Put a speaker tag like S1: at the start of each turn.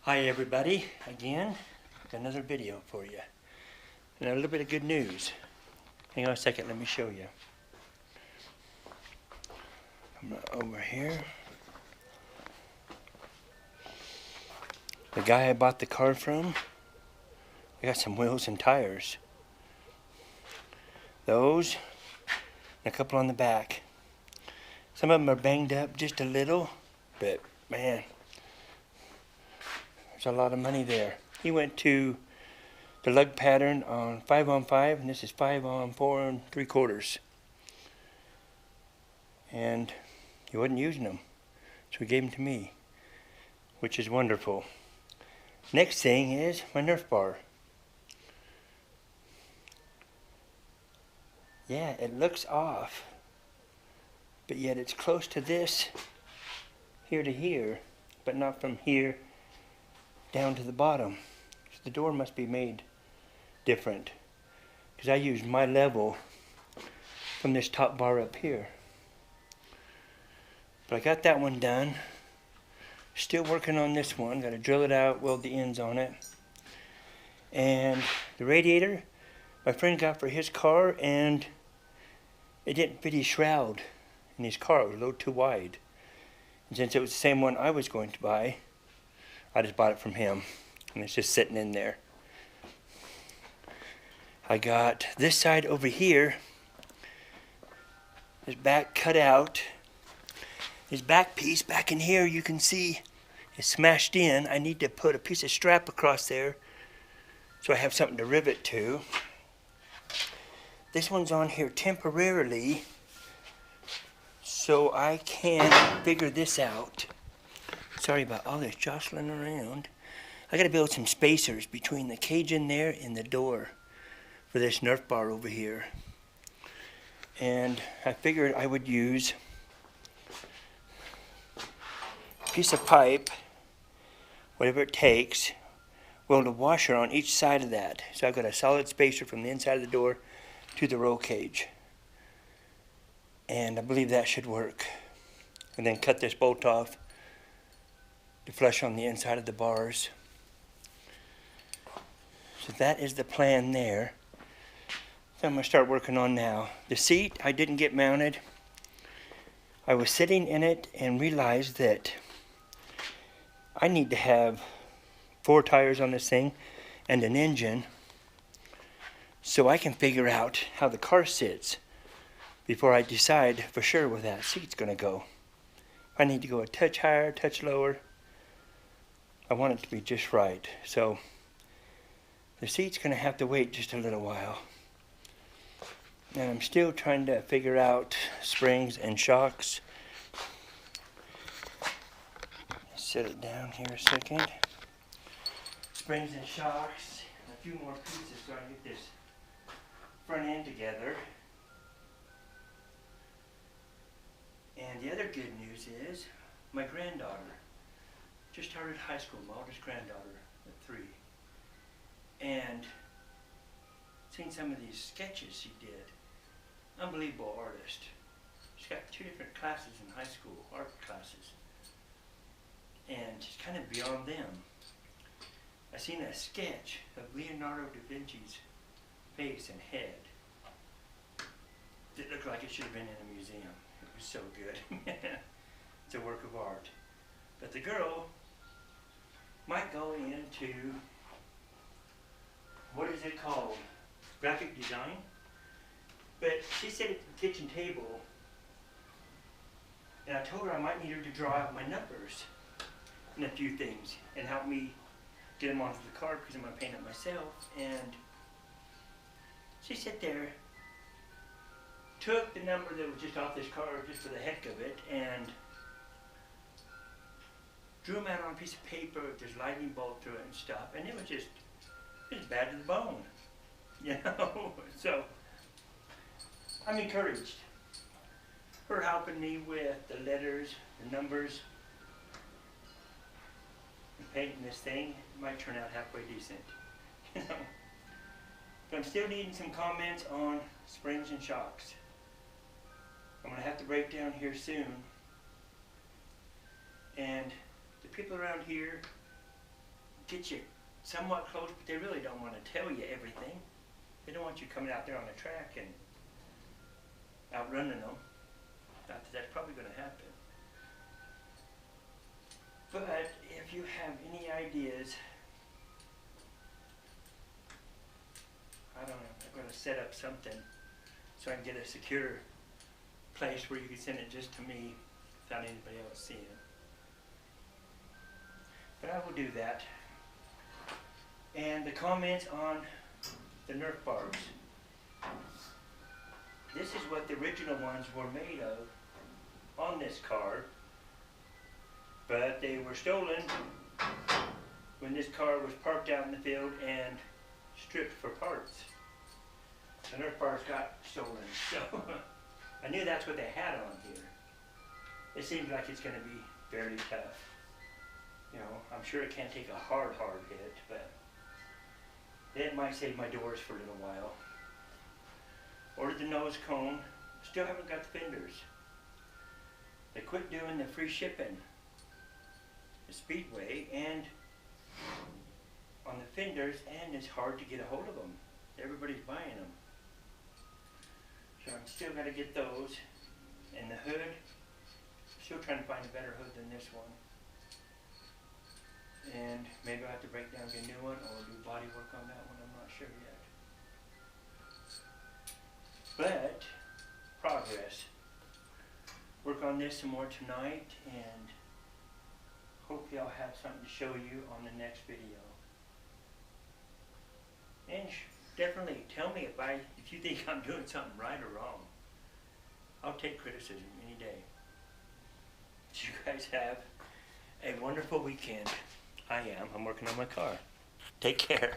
S1: Hi everybody, again, got another video for you. And a little bit of good news. Hang on a second, let me show you. I'm over here. The guy I bought the car from, I got some wheels and tires. Those, and a couple on the back. Some of them are banged up just a little, but man, there's a lot of money there. He went to the lug pattern on 5 on 5, and this is 5 on 4 3/4. And he wasn't using them, so he gave them to me, which is wonderful. Next thing is my Nerf bar. Yeah, it looks off, but yet it's close to this, here to here, but not from here down to the bottom. So the door must be made different, because I used my level from this top bar up here. But I got that one done. Still working on this one. Got to drill it out, weld the ends on it. And the radiator, my friend got for his car, and it didn't fit his shroud in his car. It was a little too wide. And since it was the same one I was going to buy, I just bought it from him. And it's just sitting in there. I got this side over here, his back cut out. His back piece back in here, you can see, is smashed in. I need to put a piece of strap across there so I have something to rivet to. This one's on here temporarily so I can figure this out. Sorry about all this jostling around. I gotta build some spacers between the cage in there and the door for this Nerf bar over here. And I figured I would use piece of pipe, whatever it takes, weld a washer on each side of that. So I've got a solid spacer from the inside of the door to the roll cage. And I believe that should work. And then cut this bolt off to flush on the inside of the bars. So that is the plan there. So I'm going to start working on now. The seat I didn't get mounted. I was sitting in it and realized that I need to have 4 tires on this thing and an engine so I can figure out how the car sits before I decide for sure where that seat's going to go. If I need to go a touch higher, touch lower, I want it to be just right. So the seat's going to have to wait just a little while. And I'm still trying to figure out springs and shocks. Set it down here a second. Springs and shocks, and a few more pieces so I can get this front end together. And the other good news is my granddaughter just started high school, my oldest granddaughter at 3. And seen some of these sketches she did. Unbelievable artist. She's got 2 different classes in high school, art classes. And she's kind of beyond them. I seen a sketch of Leonardo da Vinci's face and head. It looked like it should have been in a museum. It was so good. It's a work of art. But the girl might go into, what is it called? Graphic design? But she sat at the kitchen table and I told her I might need her to draw out my numbers and a few things and help me get them onto the card because I'm going to paint it myself. And she sat there, took the number that was just off this card just for the heck of it, and drew them out on a piece of paper with this lightning bolt through it and stuff. And it was just bad to the bone, you know. So I'm encouraged. Her helping me with the letters, the numbers, and painting this thing might turn out halfway decent. You know. But I'm still needing some comments on springs and shocks. I'm going to have to break down here soon. And the people around here get you somewhat close, but they really don't want to tell you everything. They don't want you coming out there on the track and outrunning them. Not that that's probably going to happen. But if you have any ideas, I don't know, I'm going to set up something so I can get a secure place where you can send it just to me without anybody else seeing it. But I will do that. And the comments on the Nerf bars. This is what the original ones were made of on this car, but they were stolen when this car was parked out in the field and stripped for parts. The Nerf bars got stolen, so I knew that's what they had on here. It seems like it's going to be fairly tough. You know, I'm sure it can't take a hard hit, but it might save my doors for a little while. Ordered the nose cone, still haven't got the fenders. They quit doing the free shipping, the Speedway, and on the fenders, and it's hard to get a hold of them. Everybody's buying them. So I'm still got to get those. And the hood, still trying to find a better hood than this one. And maybe I'll have to break down and get a new one or do body work on that one, I'm not sure yet. But, progress. Work on this some more tonight, and hopefully I'll have something to show you on the next video. And definitely tell me if you think I'm doing something right or wrong. I'll take criticism any day. You guys have a wonderful weekend. I'm working on my car. Take care.